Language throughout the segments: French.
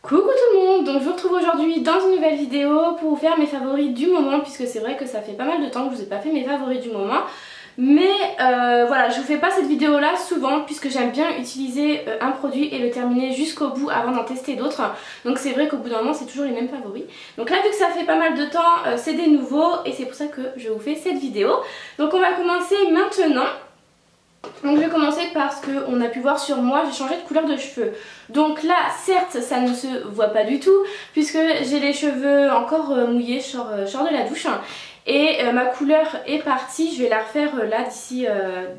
Coucou tout le monde, donc je vous retrouve aujourd'hui dans une nouvelle vidéo pour vous faire mes favoris du moment, puisque c'est vrai que ça fait pas mal de temps que je vous ai pas fait mes favoris du moment. Mais voilà, je vous fais pas cette vidéo là souvent puisque j'aime bien utiliser un produit et le terminer jusqu'au bout avant d'en tester d'autres. Donc c'est vrai qu'au bout d'un moment c'est toujours les mêmes favoris. Donc là vu que ça fait pas mal de temps, c'est des nouveaux et c'est pour ça que je vous fais cette vidéo. Donc on va commencer maintenant. Donc je vais commencer parce qu'on a pu voir sur moi, j'ai changé de couleur de cheveux. Donc là certes ça ne se voit pas du tout puisque j'ai les cheveux encore mouillés, je sors de la douche. Et ma couleur est partie, je vais la refaire là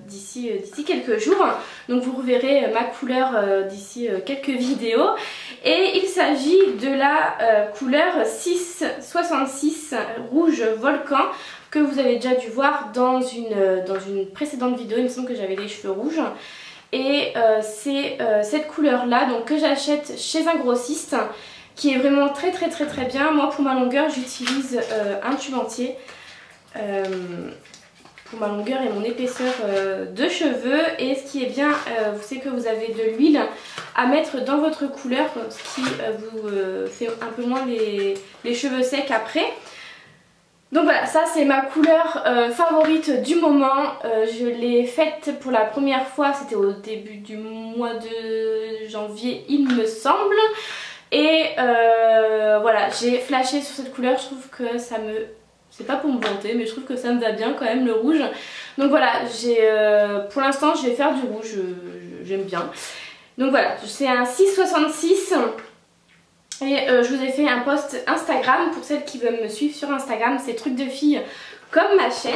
d'ici quelques jours. Donc vous reverrez ma couleur d'ici quelques vidéos. Et il s'agit de la couleur 666 rouge volcan que vous avez déjà dû voir dans une précédente vidéo. Il me semble que j'avais les cheveux rouges. Et c'est cette couleur là donc, que j'achète chez un grossiste qui est vraiment très bien. Moi pour ma longueur j'utilise un tube entier pour ma longueur et mon épaisseur de cheveux. Et ce qui est bien c'est que vous avez de l'huile à mettre dans votre couleur, ce qui vous fait un peu moins les cheveux secs après. Donc voilà, ça c'est ma couleur favorite du moment. Je l'ai faite pour la première fois, c'était au début du mois de janvier il me semble. Et voilà, j'ai flashé sur cette couleur, je trouve que ça me... C'est pas pour me vanter, mais je trouve que ça me va bien quand même le rouge. Donc voilà, pour l'instant je vais faire du rouge, j'aime bien. Donc voilà, c'est un 666. Et je vous ai fait un post Instagram pour celles qui veulent me suivre sur Instagram, c'est trucs de filles comme ma chaîne.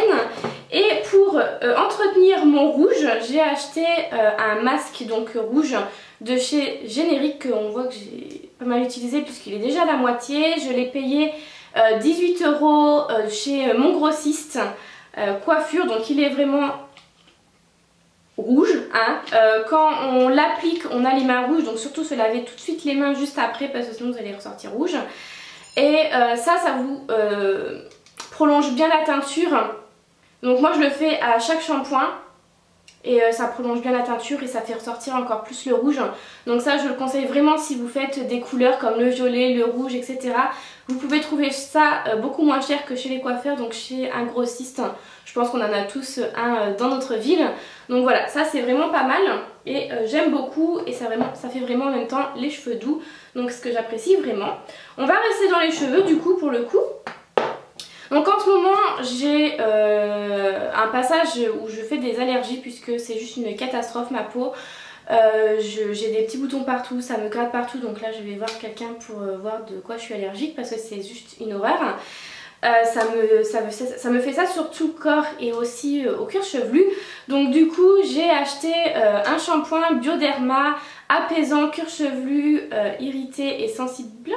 Et pour entretenir mon rouge, j'ai acheté un masque donc rouge de chez Générique, qu'on voit que j'ai pas mal utilisé puisqu'il est déjà à la moitié. Je l'ai payé 18 € chez mon grossiste coiffure, donc il est vraiment rouge, hein. Quand on l'applique on a les mains rouges, donc surtout se laver tout de suite les mains juste après parce que sinon vous allez ressortir rouge. Et ça vous prolonge bien la teinture, donc moi je le fais à chaque shampoing et ça prolonge bien la teinture et ça fait ressortir encore plus le rouge. Donc ça je le conseille vraiment si vous faites des couleurs comme le violet, le rouge, etc. Vous pouvez trouver ça beaucoup moins cher que chez les coiffeurs, donc chez un grossiste. Je pense qu'on en a tous un dans notre ville. Donc voilà, ça c'est vraiment pas mal et j'aime beaucoup et ça fait vraiment en même temps les cheveux doux. Donc ce que j'apprécie vraiment. On va rester dans les cheveux du coup pour le coup. Donc en ce moment j'ai un passage où je fais des allergies puisque c'est juste une catastrophe ma peau. J'ai des petits boutons partout, ça me gratte partout, donc là je vais voir quelqu'un pour voir de quoi je suis allergique parce que c'est juste une horreur. Ça me fait ça sur tout le corps et aussi au cuir chevelu. Donc du coup j'ai acheté un shampoing Bioderma apaisant cuir chevelu irrité et sensible.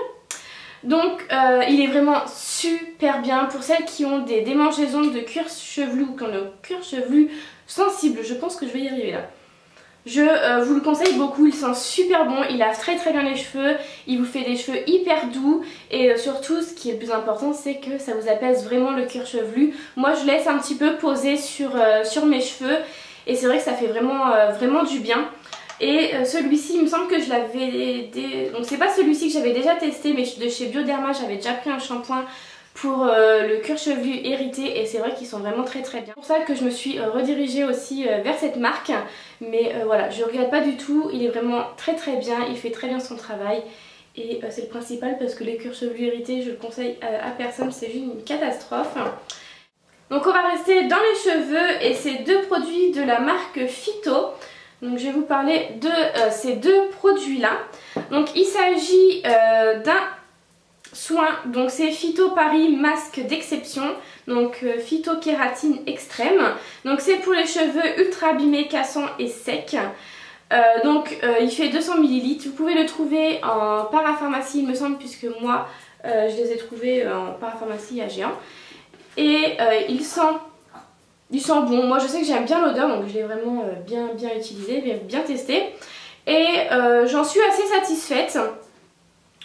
Donc il est vraiment super bien pour celles qui ont des démangeaisons de cuir chevelu ou qui ont le cuir chevelu sensible. Je pense que je vais y arriver là. Je vous le conseille beaucoup, il sent super bon, il lave très bien les cheveux, il vous fait des cheveux hyper doux et surtout ce qui est le plus important c'est que ça vous apaise vraiment le cuir chevelu. Moi je laisse un petit peu poser sur mes cheveux et c'est vrai que ça fait vraiment du bien. Et celui-ci il me semble que je l'avais... Donc c'est pas celui-ci que j'avais déjà testé mais de chez Bioderma j'avais déjà pris un shampoing pour le cuir chevelu hérité et c'est vrai qu'ils sont vraiment très bien. C'est pour ça que je me suis redirigée aussi vers cette marque. Mais voilà, je regrette pas du tout, il est vraiment très bien, il fait très bien son travail. Et c'est le principal parce que les cuirs chevelus hérités je le conseille à personne, c'est juste une catastrophe. Donc on va rester dans les cheveux et c'est deux produits de la marque Phyto. Donc je vais vous parler de ces deux produits là. Donc il s'agit d'un soin, donc c'est Phyto Paris masque d'exception, donc phytokératine extrême. Donc c'est pour les cheveux ultra abîmés, cassants et secs. Il fait 200 ml. Vous pouvez le trouver en parapharmacie il me semble, puisque moi je les ai trouvés en parapharmacie à Géant. Et il sent bon. Moi je sais que j'aime bien l'odeur, donc je l'ai vraiment bien utilisé, bien testé. Et j'en suis assez satisfaite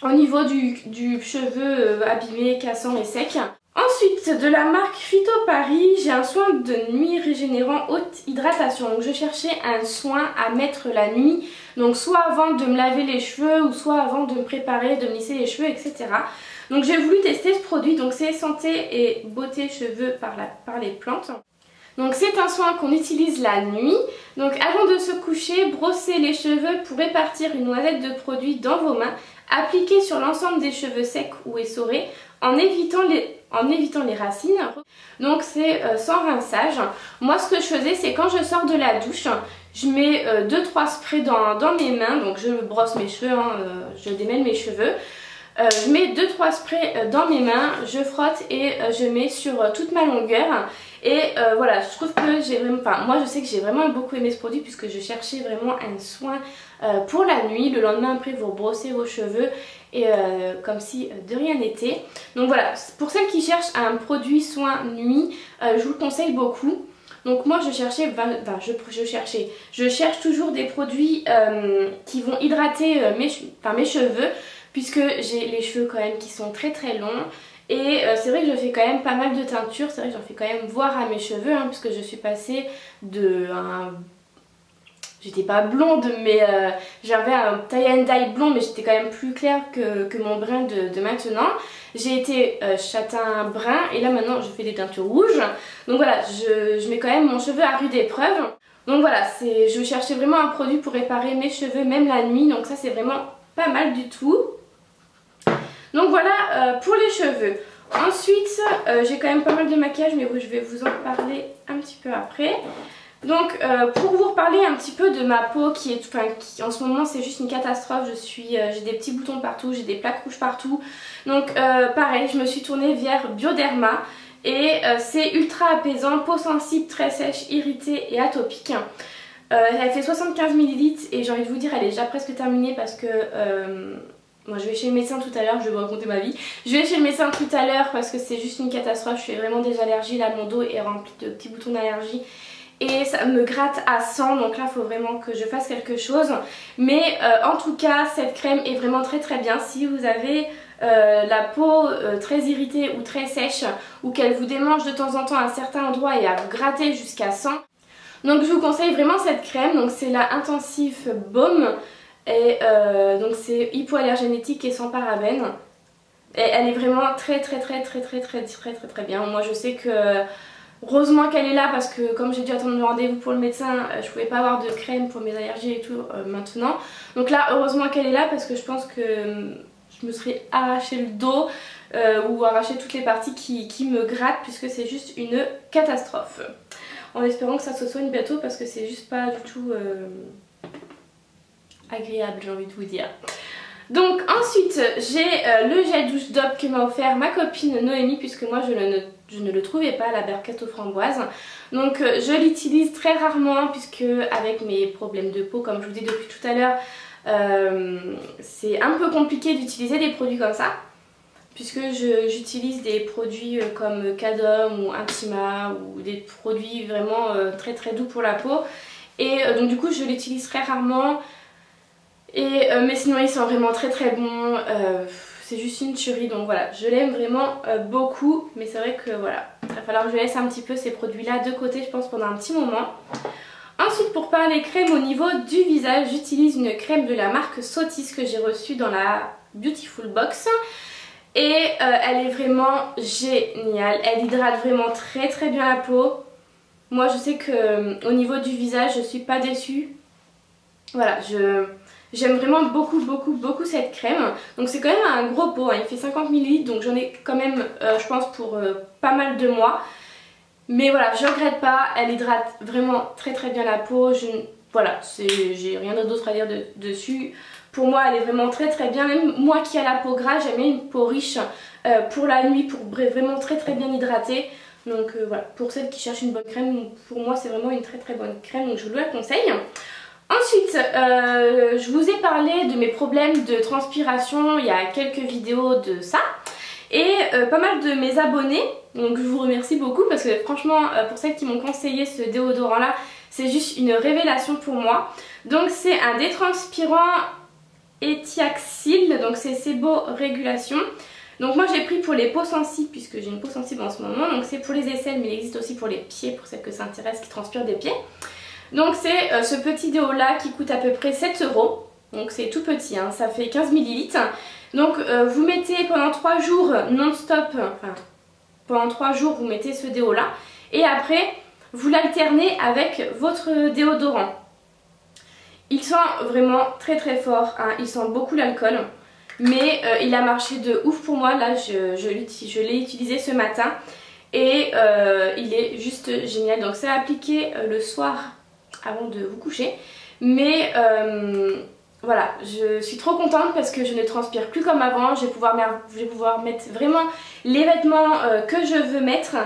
au niveau du cheveu abîmé, cassant et sec. Ensuite, de la marque Phyto Paris, j'ai un soin de nuit régénérant haute hydratation. Donc je cherchais un soin à mettre la nuit, donc soit avant de me laver les cheveux ou soit avant de me préparer, de me lisser les cheveux, etc. Donc j'ai voulu tester ce produit, donc c'est Santé et Beauté Cheveux par les plantes. Donc c'est un soin qu'on utilise la nuit. Donc avant de se coucher, brossez les cheveux pour répartir une noisette de produit dans vos mains. Appliquez sur l'ensemble des cheveux secs ou essorés en évitant les racines. Donc c'est sans rinçage. Moi ce que je faisais, c'est quand je sors de la douche, je mets 2-3 sprays dans mes mains. Donc je brosse mes cheveux, je démêle mes cheveux. Je mets 2-3 sprays dans mes mains, je frotte et je mets sur toute ma longueur. Et voilà, je trouve que j'ai vraiment, enfin moi je sais que j'ai vraiment beaucoup aimé ce produit puisque je cherchais vraiment un soin pour la nuit. Le lendemain après vous brossez vos cheveux et comme si de rien n'était. Donc voilà, pour celles qui cherchent un produit soin nuit, je vous le conseille beaucoup. Donc moi je cherche toujours des produits qui vont hydrater mes cheveux, puisque j'ai les cheveux quand même qui sont très très longs. Et c'est vrai que je fais quand même pas mal de teinture, c'est vrai que j'en fais quand même voir à mes cheveux, puisque je suis passée de j'étais pas blonde, mais j'avais un tie and dye blond, mais j'étais quand même plus claire que mon brun de maintenant. J'ai été châtain brun et là maintenant je fais des teintures rouges. Donc voilà, je mets quand même mon cheveu à rude épreuve. Donc voilà, je cherchais vraiment un produit pour réparer mes cheveux même la nuit, donc ça c'est vraiment pas mal du tout. Donc voilà pour les cheveux. Ensuite j'ai quand même pas mal de maquillage, mais je vais vous en parler un petit peu après. Donc pour vous reparler un petit peu de ma peau qui en ce moment c'est juste une catastrophe. J'ai des petits boutons partout, j'ai des plaques rouges partout. Donc pareil, je me suis tournée vers Bioderma et c'est ultra apaisant, peau sensible, très sèche, irritée et atopique. Elle fait 75 ml et j'ai envie de vous dire elle est déjà presque terminée parce que moi je vais chez le médecin tout à l'heure, je vais vous raconter ma vie. Je vais chez le médecin tout à l'heure parce que c'est juste une catastrophe, je fais vraiment des allergies, là mon dos est rempli de petits boutons d'allergie. Et ça me gratte à 100, donc là il faut vraiment que je fasse quelque chose. Mais en tout cas cette crème est vraiment très très bien. Si vous avez la peau très irritée ou très sèche, ou qu'elle vous démange de temps en temps à un certain endroit et à vous gratter jusqu'à 100, donc je vous conseille vraiment cette crème. Donc c'est la Intensive Baume et donc c'est hypoallergénétique et sans parabènes. Et elle est vraiment très bien. Moi je sais que heureusement qu'elle est là parce que comme j'ai dû attendre le rendez-vous pour le médecin, je pouvais pas avoir de crème pour mes allergies et tout maintenant. Donc là heureusement qu'elle est là parce que je pense que je me serais arraché le dos ou arraché toutes les parties qui me grattent, puisque c'est juste une catastrophe. En espérant que ça se soigne bientôt parce que c'est juste pas du tout agréable, j'ai envie de vous dire. Donc ensuite j'ai le gel douche DOP que m'a offert ma copine Noémie, puisque moi je ne le trouvais pas, la barquette aux framboises. Donc je l'utilise très rarement puisque avec mes problèmes de peau, comme je vous dis depuis tout à l'heure, c'est un peu compliqué d'utiliser des produits comme ça. Puisque j'utilise des produits comme Cadom ou Intima ou des produits vraiment très très doux pour la peau. Et donc du coup je l'utilise très rarement. Mais sinon ils sont vraiment très très bons, c'est juste une tuerie, donc voilà, je l'aime vraiment beaucoup. Mais c'est vrai que voilà, il va falloir que je laisse un petit peu ces produits là de côté, je pense, pendant un petit moment. Ensuite pour parler crème au niveau du visage, j'utilise une crème de la marque Sotis que j'ai reçue dans la Beautiful Box. Et elle est vraiment géniale, elle hydrate vraiment très très bien la peau. Moi je sais que au niveau du visage je suis pas déçue. Voilà, j'aime vraiment beaucoup cette crème. Donc c'est quand même un gros pot, il fait 50 ml, donc j'en ai quand même je pense pour pas mal de mois. Mais voilà, je regrette pas, elle hydrate vraiment très très bien la peau. Voilà, j'ai rien d'autre à dire dessus. Pour moi elle est vraiment très très bien, même moi qui ai la peau grasse, j'aime bien une peau riche pour la nuit, pour vraiment très très bien hydrater. Donc voilà, pour celles qui cherchent une bonne crème, pour moi c'est vraiment une très très bonne crème, donc je vous la conseille. Ensuite, je vous ai parlé de mes problèmes de transpiration il y a quelques vidéos de ça. Et pas mal de mes abonnés, donc je vous remercie beaucoup parce que franchement pour celles qui m'ont conseillé ce déodorant là, c'est juste une révélation pour moi. Donc c'est un détranspirant Etiaxil, donc c'est Sebo Régulation. Donc moi j'ai pris pour les peaux sensibles puisque j'ai une peau sensible en ce moment. Donc c'est pour les aisselles mais il existe aussi pour les pieds pour celles que ça intéresse qui transpirent des pieds. Donc c'est ce petit déo là qui coûte à peu près 7 €. Donc c'est tout petit, hein, ça fait 15 ml. Donc vous mettez pendant 3 jours non-stop, enfin pendant 3 jours vous mettez ce déo là. Et après vous l'alternez avec votre déodorant. Il sent vraiment très très fort, hein, il sent beaucoup l'alcool. Mais il a marché de ouf pour moi, là je l'ai utilisé ce matin. Et il est juste génial. Donc c'est à appliquer le soir avant de vous coucher. Mais voilà, je suis trop contente parce que je ne transpire plus comme avant. Je vais pouvoir mettre vraiment les vêtements que je veux mettre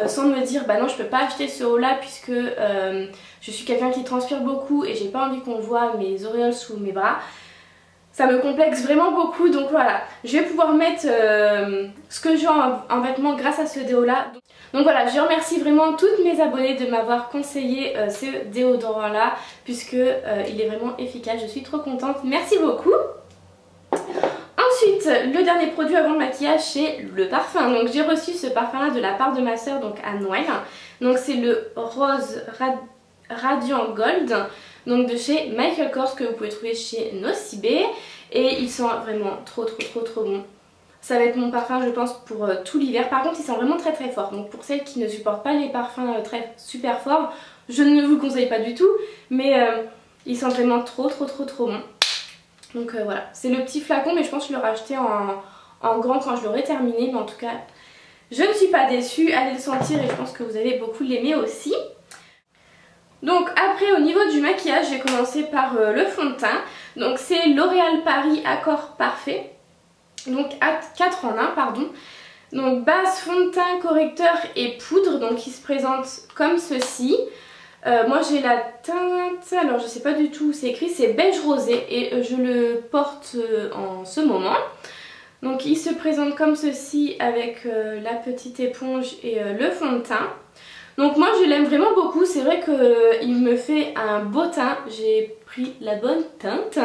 sans me dire bah non je peux pas acheter ce haut là puisque je suis quelqu'un qui transpire beaucoup et j'ai pas envie qu'on voit mes auréoles sous mes bras. Ça me complexe vraiment beaucoup, donc voilà, je vais pouvoir mettre ce que j'ai en vêtements grâce à ce déo là. Donc voilà, je remercie vraiment toutes mes abonnées de m'avoir conseillé ce déodorant là puisque il est vraiment efficace, je suis trop contente, merci beaucoup. Ensuite, le dernier produit avant le maquillage c'est le parfum. Donc j'ai reçu ce parfum là de la part de ma soeur donc à Noël. Donc c'est le Rose Radiant Gold. Donc de chez Michael Kors que vous pouvez trouver chez Nocibé. Et il sent vraiment trop bon. Ça va être mon parfum je pense pour tout l'hiver. Par contre il sent vraiment très fort. Donc pour celles qui ne supportent pas les parfums super forts, je ne vous le conseille pas du tout. Mais il sent vraiment trop bon. Donc voilà, c'est le petit flacon mais je pense que je l'aurai acheté en grand quand je l'aurai terminé. Mais en tout cas je ne suis pas déçue, allez le sentir et je pense que vous allez beaucoup l'aimer aussi. Donc après au niveau du maquillage, j'ai commencé par le fond de teint. Donc c'est L'Oréal Paris Accord Parfait. Donc 4 en 1 pardon. Donc base, fond de teint, correcteur et poudre. Donc il se présente comme ceci. Moi j'ai la teinte, alors je sais pas du tout où c'est écrit, c'est beige rosé et je le porte en ce moment. Donc il se présente comme ceci avec la petite éponge et le fond de teint. Donc moi je l'aime vraiment beaucoup, c'est vrai qu'il me fait un beau teint, j'ai pris la bonne teinte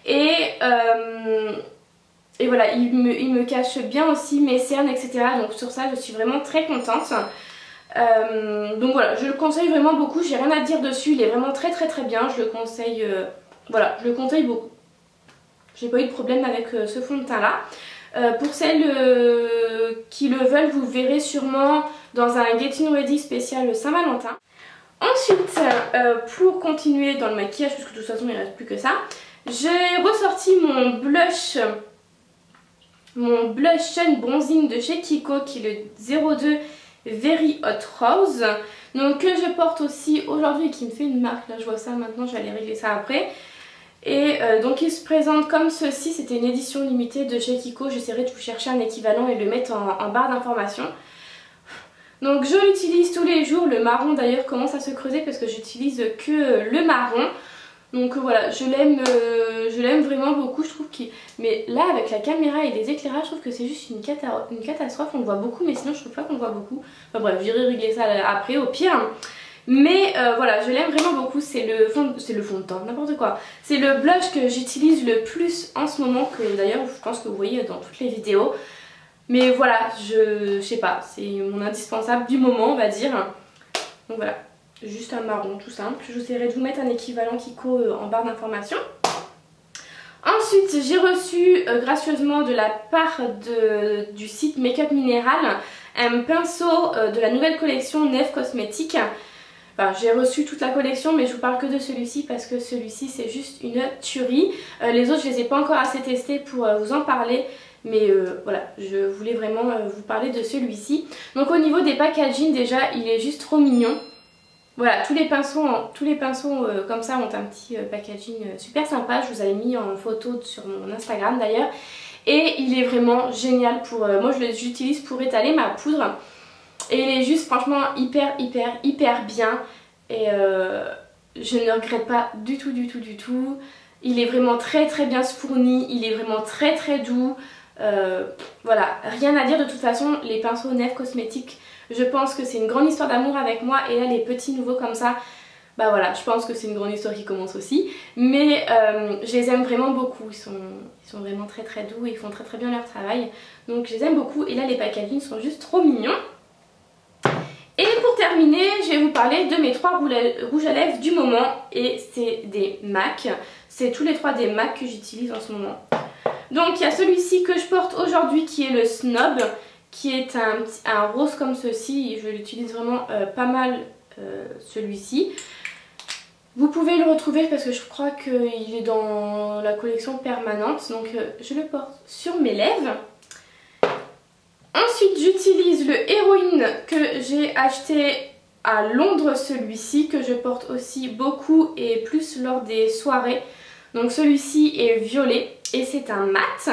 et voilà il me cache bien aussi mes cernes etc. Donc sur ça je suis vraiment très contente. Donc voilà, je le conseille vraiment beaucoup, j'ai rien à dire dessus, il est vraiment très bien, je le conseille, voilà, je le conseille beaucoup. J'ai pas eu de problème avec ce fond de teint là. Pour celles qui le veulent, vous le verrez sûrement dans un Getting Ready spécial Saint-Valentin. Ensuite, pour continuer dans le maquillage, puisque de toute façon il ne reste plus que ça, j'ai ressorti mon blush bronzing de chez Kiko qui est le 02 Very Hot Rose. Donc que je porte aussi aujourd'hui et qui me fait une marque, là je vois ça maintenant, je vais aller régler ça après. Et donc il se présente comme ceci, c'était une édition limitée de chez Kiko, j'essaierai de vous chercher un équivalent et le mettre en barre d'informations. Donc je l'utilise tous les jours, le marron d'ailleurs commence à se creuser parce que j'utilise que le marron. Donc voilà, je l'aime vraiment beaucoup, je trouve qu'il... Mais là avec la caméra et les éclairages, je trouve que c'est juste une catastrophe, on le voit beaucoup mais sinon je trouve pas qu'on le voit beaucoup. Enfin bref, j'irai régler ça après au pire. Mais voilà, je l'aime vraiment beaucoup, c'est le fond de teint, n'importe quoi. C'est le blush que j'utilise le plus en ce moment, que d'ailleurs je pense que vous voyez dans toutes les vidéos. Mais voilà, je sais pas, c'est mon indispensable du moment on va dire. Donc voilà, juste un marron tout simple. J'essaierai de vous mettre un équivalent Kiko en barre d'informations. Ensuite j'ai reçu gracieusement de la part du site Make-up Minéral un pinceau de la nouvelle collection Neve Cosmetics. Enfin, j'ai reçu toute la collection mais je vous parle que de celui-ci parce que celui-ci c'est juste une tuerie. Les autres je les ai pas encore assez testés pour vous en parler. Mais voilà, je voulais vraiment vous parler de celui-ci. Donc au niveau des packaging déjà il est juste trop mignon. Voilà, tous les pinceaux comme ça ont un petit packaging super sympa. Je vous avais mis en photo sur mon Instagram d'ailleurs. Et il est vraiment génial pour... moi j'utilise pour étaler ma poudre. Et il est juste franchement hyper bien. Et je ne regrette pas du tout. Il est vraiment très bien fourni. Il est vraiment très doux. Voilà, rien à dire de toute façon. Les pinceaux Neve Cosmetics, je pense que c'est une grande histoire d'amour avec moi. Et là les petits nouveaux comme ça, bah voilà, je pense que c'est une grande histoire qui commence aussi. Mais je les aime vraiment beaucoup, ils sont vraiment très très doux et ils font très très bien leur travail. Donc je les aime beaucoup et là les packaging sont juste trop mignons. Et pour terminer, je vais vous parler de mes 3 rouges à lèvres du moment et c'est des MAC. C'est tous les 3 des MAC que j'utilise en ce moment. Donc il y a celui-ci que je porte aujourd'hui qui est le Snob, qui est un rose comme ceci. Je l'utilise vraiment pas mal celui-ci. Vous pouvez le retrouver parce que je crois qu'il est dans la collection permanente. Donc je le porte sur mes lèvres. Ensuite j'utilise le Héroïne que j'ai acheté à Londres, celui-ci que je porte aussi beaucoup et plus lors des soirées. Donc celui-ci est violet et c'est un mat.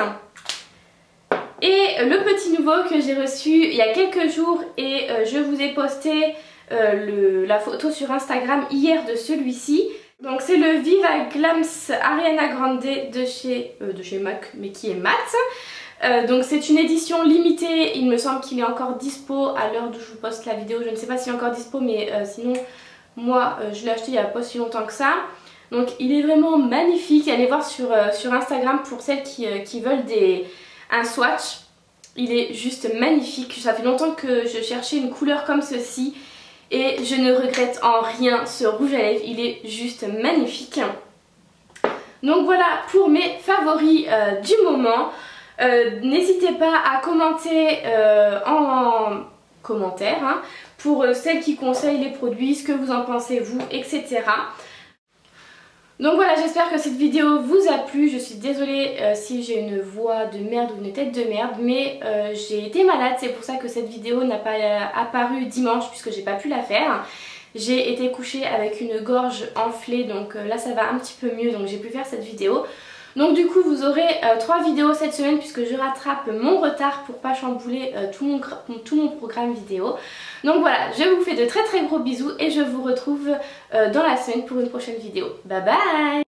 Et le petit nouveau que j'ai reçu il y a quelques jours et je vous ai posté la photo sur Instagram hier de celui-ci. Donc c'est le Viva Glams Ariana Grande de chez MAC mais qui est mat. Donc c'est une édition limitée, il me semble qu'il est encore dispo à l'heure où je vous poste la vidéo. Je ne sais pas s'il est encore dispo mais sinon moi je l'ai acheté il n'y a pas si longtemps que ça. Donc il est vraiment magnifique, allez voir sur Instagram pour celles qui veulent un swatch. Il est juste magnifique, ça fait longtemps que je cherchais une couleur comme ceci et je ne regrette en rien ce rouge à lèvres, il est juste magnifique. Donc voilà pour mes favoris du moment. N'hésitez pas à commenter en commentaire hein, pour celles qui conseillent les produits, ce que vous en pensez vous, etc. Donc voilà, j'espère que cette vidéo vous a plu. Je suis désolée si j'ai une voix de merde ou une tête de merde, mais j'ai été malade, c'est pour ça que cette vidéo n'a pas apparu dimanche puisque j'ai pas pu la faire. J'ai été couchée avec une gorge enflée, donc là ça va un petit peu mieux, donc j'ai pu faire cette vidéo. Donc du coup vous aurez 3 vidéos cette semaine puisque je rattrape mon retard pour pas chambouler tout mon programme vidéo. Donc voilà, je vous fais de très très gros bisous et je vous retrouve dans la semaine pour une prochaine vidéo. Bye bye!